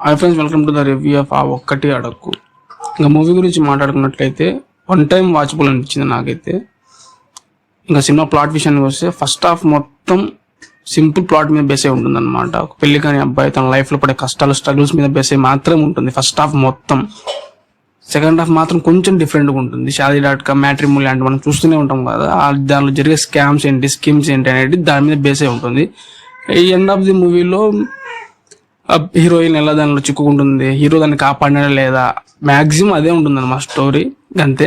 Hi friends, welcome to the review of ఆ ఒక్కటి అడక్కు. ఇంకా మూవీ గురించి మాట్లాడుకున్నట్లయితే వన్ టైం వాచబుల్ అనిపించింది నాకైతే. ఇంకా సినిమా ప్లాట్ విషయానికి వస్తే ఫస్ట్ హాఫ్ మొత్తం సింపుల్ ప్లాట్ మీద బేస్ అయి ఉంటుంది అనమాట. ఒక పెళ్లి కాని అబ్బాయి తన లైఫ్లో పడే కష్టాలు స్ట్రగుల్స్ మీద బేస్ అయి మాత్రం ఉంటుంది ఫస్ట్ హాఫ్ మొత్తం. సెకండ్ హాఫ్ మాత్రం కొంచెం డిఫరెంట్గా ఉంటుంది. Shaadi.com, మ్యాట్రిమోనీ లాంటి మనం చూస్తూనే ఉంటాం కదా, దానిలో జరిగే స్కామ్స్ ఏంటి, స్కీమ్స్ ఏంటి అనేది దాని మీద బేస్ అయి ఉంటుంది. ఈ ఎండ్ ఆఫ్ ది మూవీలో హీరోయిన్ ఎలా దానిలో చిక్కుకుంటుంది, హీరో దాన్ని కాపాడినా లేదా, మ్యాక్సిమం అదే ఉంటుంది అన్నమాట స్టోరీ. అంతే.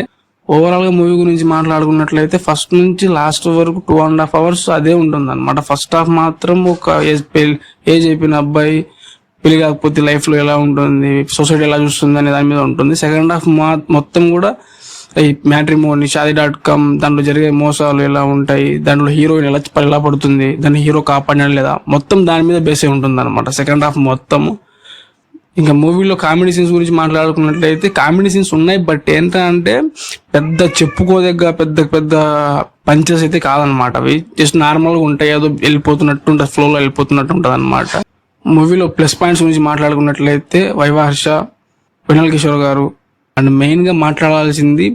ఓవరాల్ గా మూవీ గురించి మాట్లాడుకున్నట్లయితే ఫస్ట్ నుంచి లాస్ట్ వరకు 2.5 hours అదే ఉంటుంది అనమాట. ఫస్ట్ హాఫ్ మాత్రం ఒక ఏజ్ అయిపోయిన అబ్బాయి పెళ్లి కాకపోతే లైఫ్ లో ఎలా ఉంటుంది, సొసైటీ ఎలా చూస్తుంది అనే దాని మీద ఉంటుంది. సెకండ్ హాఫ్ మొత్తం కూడా ఈ మ్యాట్రిమోనీ, Shaadi.com దాంట్లో జరిగే మోసాలు ఎలా ఉంటాయి, దాంట్లో హీరోయిన్ ఎలా పడుతుంది, దాన్ని హీరో కాపాడినా లేదా, మొత్తం దాని మీద బేస్ అయి ఉంటుంది అనమాట సెకండ్ హాఫ్ మొత్తము. ఇంకా మూవీలో కామెడీ సీన్స్ గురించి మాట్లాడుకున్నట్లయితే కామెడీ సీన్స్ ఉన్నాయి, బట్ ఏంటంటే పెద్ద చెప్పుకోదగ్గ పెద్ద పెద్ద పంచెస్ అయితే కాదనమాట. అవి జస్ట్ నార్మల్గా ఉంటాయి, ఏదో వెళ్ళిపోతున్నట్టు ఉంటుంది, ఫ్లోలో వెళ్ళిపోతున్నట్టు ఉంటుంది అనమాట. మూవీలో ప్లస్ పాయింట్స్ గురించి మాట్లాడుకున్నట్లయితే వైవా హర్ష, వెన్నెల కిషోర్ గారు, అండ్ మెయిన్గా మాట్లాడాల్సింది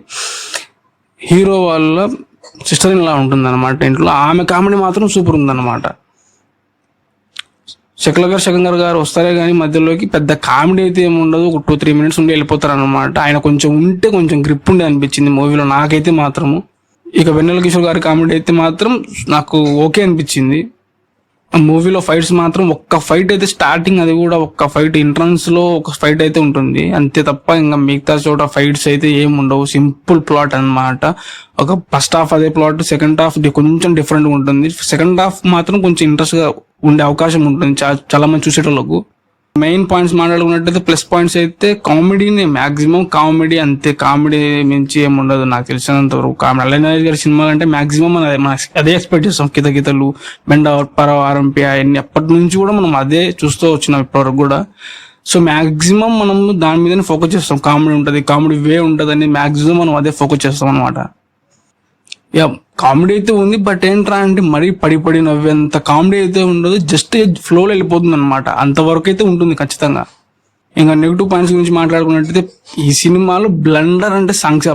హీరో వాళ్ళ సిస్టర్ ఇలా ఉంటుంది అనమాట ఇంట్లో. ఆమె కామెడీ మాత్రం సూపర్ ఉందన్నమాట. శకంకర్ గారు వస్తారే కానీ మధ్యలోకి పెద్ద కామెడీ అయితే ఏమి ఉండదు, ఒక 2-3 minutes ఉండి వెళ్ళిపోతారు అనమాట. ఆయన కొంచెం గ్రిప్ ఉండే అనిపించింది మూవీలో నాకైతే మాత్రము. ఇక వెన్నెల కిషోర్ గారి కామెడీ అయితే మాత్రం నాకు ఓకే అనిపించింది. మూవీలో ఫైట్స్ మాత్రం ఒక్క ఫైట్ అయితే స్టార్టింగ్, అది కూడా ఒక్క ఫైట్ ఎంట్రన్స్ లో ఒక ఫైట్ అయితే ఉంటుంది అంతే తప్ప ఇంకా మిగతా చోట ఫైట్స్ అయితే ఏమి ఉండవు. సింపుల్ ప్లాట్ అన్నమాట. ఒక ఫస్ట్ హాఫ్ అదే ప్లాట్, సెకండ్ హాఫ్ కొంచెం డిఫరెంట్ గా ఉంటుంది. సెకండ్ హాఫ్ మాత్రం కొంచెం ఇంట్రెస్ట్ గా ఉండే అవకాశం ఉంటుంది చాలా మంది చూసేటోళ్ళకు. మెయిన్ పాయింట్స్ మాట్లాడుకున్నట్టయితే ప్లస్ పాయింట్స్ అయితే కామెడీని, మాక్సిమం కామెడీ అంతే. కామెడీ మించి ఏముండదు నాకు తెలిసినంత వరకు. కామెడీ అల్లరి గారి సినిమాలు అంటే మాక్సిమం మనం అదే ఎక్స్పెక్ట్ చేస్తాం. కితకితలు, బెండ పరవ, ఆర్ఎంపీ అన్ని అప్పటి నుంచి కూడా మనం అదే చూస్తూ వచ్చినాం ఇప్పటివరకు కూడా. సో మాక్సిమం మనం దాని మీదనే ఫోకస్ చేస్తాం. కామెడీ ఉంటుంది, కామెడీ వే ఉంటుంది అని మాక్సిమం మనం అదే ఫోకస్ చేస్తాం అనమాట. కామెడీ అయితే ఉంది, బట్ ఏంట్రా అంటే మరీ పడి నవ్వేంత కామెడీ అయితే ఉండదు, జస్ట్ ఫ్లోలో వెళ్ళిపోతుంది అనమాట. అంతవరకు అయితే ఉంటుంది ఖచ్చితంగా. ఇంకా నెగిటివ్ పాయింట్స్ గురించి మాట్లాడుకున్నట్టయితే ఈ సినిమాలో బ్లండర్ అంటే సాంగ్స్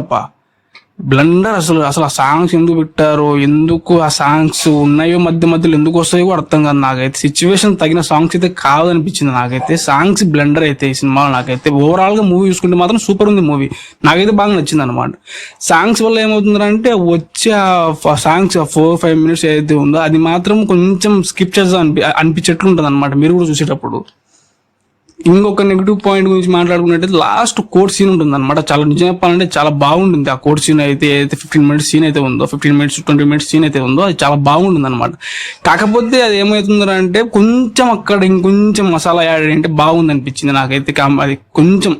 బ్లండర్. అసలు ఆ సాంగ్స్ ఎందుకు పెట్టారో, ఎందుకు ఆ సాంగ్స్ ఉన్నాయో మధ్యలో ఎందుకు వస్తాయో కూడా అర్థం కాదు నాకైతే. సిచ్యువేషన్ తగిన సాంగ్స్ అయితే కాదనిపించింది నాకైతే. సాంగ్స్ బ్లండర్ అయితే ఈ సినిమాలో నాకైతే. ఓవరాల్ గా మూవీ చూసుకుంటే మాత్రం సూపర్ ఉంది మూవీ, నాకైతే బాగా నచ్చింది అనమాట. సాంగ్స్ వల్ల ఏమవుతుందంటే వచ్చే సాంగ్స్ 4-5 minutes ఏదైతే ఉందో అది మాత్రం కొంచెం స్కిప్ చేస్తా అనిపించేట్లు ఉంటుంది అనమాట మీరు కూడా చూసేటప్పుడు. ఇంకొక నెగిటివ్ పాయింట్ గురించి మాట్లాడుకున్నట్టయితే లాస్ట్ కోర్ట్ సీన్ ఉంటుంది అనమాట. చాలా నిజం చెప్పాలంటే చాలా బాగుంటుంది ఆ కోర్ట్ సీన్ అయితే. 15 minutes సీన్ అయితే ఉందో, 15 minutes 20 minutes సీన్ అయితే ఉందో, అది చాలా బాగుంటుంది అనమాట. కాకపోతే అది ఏమవుతుందంటే కొంచెం అక్కడ ఇంకొంచెం మసాలా యాడ్ అంటే బాగుంది అనిపించింది నాకైతే. అది కొంచెం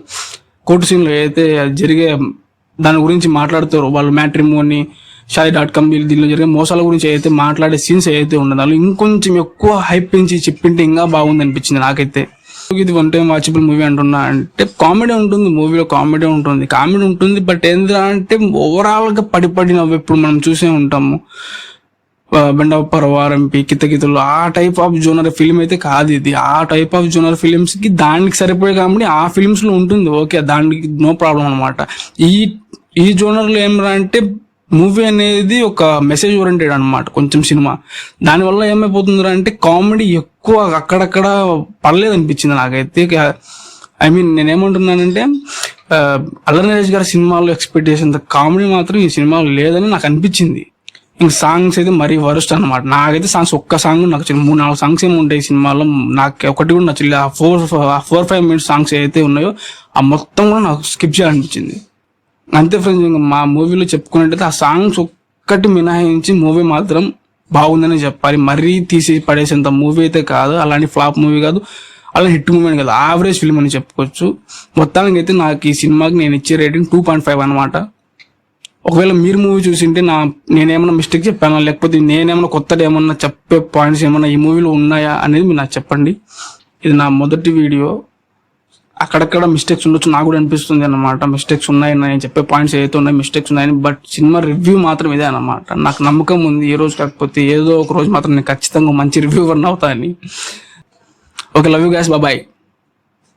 కోర్ట్ సీన్ లో అయితే జరిగే దాని గురించి మాట్లాడుతారు వాళ్ళు, మ్యాట్రిమోనీ, Shaadi.com దీనిలో జరిగే మోసాల గురించి అయితే మాట్లాడే సీన్స్ ఏదైతే ఉండదు, వాళ్ళు ఇంకొంచెం ఎక్కువ హైప్ పెంచి చెప్పింటే ఇంకా బాగుంది అనిపించింది నాకైతే. ఇది వన్ టైం వాచబుల్ మూవీ అంటున్నా అంటే కామెడీ ఉంటుంది మూవీలో, కామెడీ ఉంటుంది, బట్ ఏంటంటే ఓవరాల్ గా పడి నవ్వు ఇప్పుడు మనం చూసే ఉంటాము. బెండ పరవ, ఆర్ఎంపీ, కితకితలు ఆ టైప్ ఆఫ్ జోనర్ ఫిల్మ్ అయితే కాదు ఇది. ఆ టైప్ ఆఫ్ జోనర్ ఫిలిమ్స్ కి దానికి సరిపోయే కామెడీ ఆ ఫిలిమ్స్ లో ఉంటుంది, ఓకే, దానికి నో ప్రాబ్లం అనమాట. ఈ జోనర్ లో ఏమరా అంటే మూవీ అనేది ఒక మెసేజ్ ఓరియంటెడ్ అనమాట కొంచెం సినిమా. దానివల్ల ఏమైపోతుంది అంటే కామెడీ ఎక్కువ అక్కడక్కడ పర్లేదు అనిపించింది నాకైతే. ఐ మీన్ నేనేమంటున్నానంటే అల్లరి నరేష్ గారి సినిమాలో ఎక్స్పెక్ట్ చేసేంత కామెడీ మాత్రం ఈ సినిమాలో లేదని నాకు అనిపించింది. ఇంక సాంగ్స్ అయితే మరీ వరస్ట్ అనమాట. నాకైతే సాంగ్స్ ఒక్క సాంగ్ నాకు 3-4 సాంగ్స్ ఏమి ఉంటాయి ఈ సినిమాలో, నాకు ఒకటి కూడా నచ్చలేదు. ఆ 4-5 minutes సాంగ్స్ ఏదైతే ఉన్నాయో ఆ మొత్తం కూడా నాకు స్కిప్ చేయాలనిపించింది. అంతే ఫ్రెండ్స్. ఇంకా మా మూవీలో చెప్పుకున్నట్టయితే ఆ సాంగ్స్ ఒక్కటి మినహాయించి మూవీ మాత్రం బాగుందని చెప్పాలి. మరీ తీసి పడేసేంత మూవీ అయితే కాదు, అలాంటి ఫ్లాప్ మూవీ కాదు, అలాంటి హిట్ మూవీ కాదు, యావరేజ్ ఫిల్మ్ అని చెప్పుకోవచ్చు. మొత్తానికి అయితే నాకు ఈ సినిమాకి నేను ఇచ్చే రేటింగ్ 2.5 అనమాట. ఒకవేళ మీరు మూవీ చూసింటే నేనేమన్నా మిస్టేక్ చెప్పానా, లేకపోతే నేనేమన్నా కొత్తగా ఏమన్నా చెప్పే పాయింట్స్ ఏమన్నా ఈ మూవీలో ఉన్నాయా అనేది మీరు నాకు చెప్పండి. ఇది నా మొదటి వీడియో, అక్కడక్కడ మిస్టేక్స్ ఉండొచ్చు నాకు కూడా అనిపిస్తుంది అనమాట. మిస్టేక్స్ ఉన్నాయని నేను చెప్పే పాయింట్స్ ఏదైతే ఉన్నాయి మిస్టేక్స్ ఉన్నాయని, బట్ సినిమా రివ్యూ మాత్రం ఇదే అనమాట. నాకు నమ్మకం ఉంది ఈ రోజు కాకపోతే ఏదో ఒక రోజు మాత్రం నేను ఖచ్చితంగా మంచి రివ్యూవర్ అవుతా అని. Okay, love you guys, bye.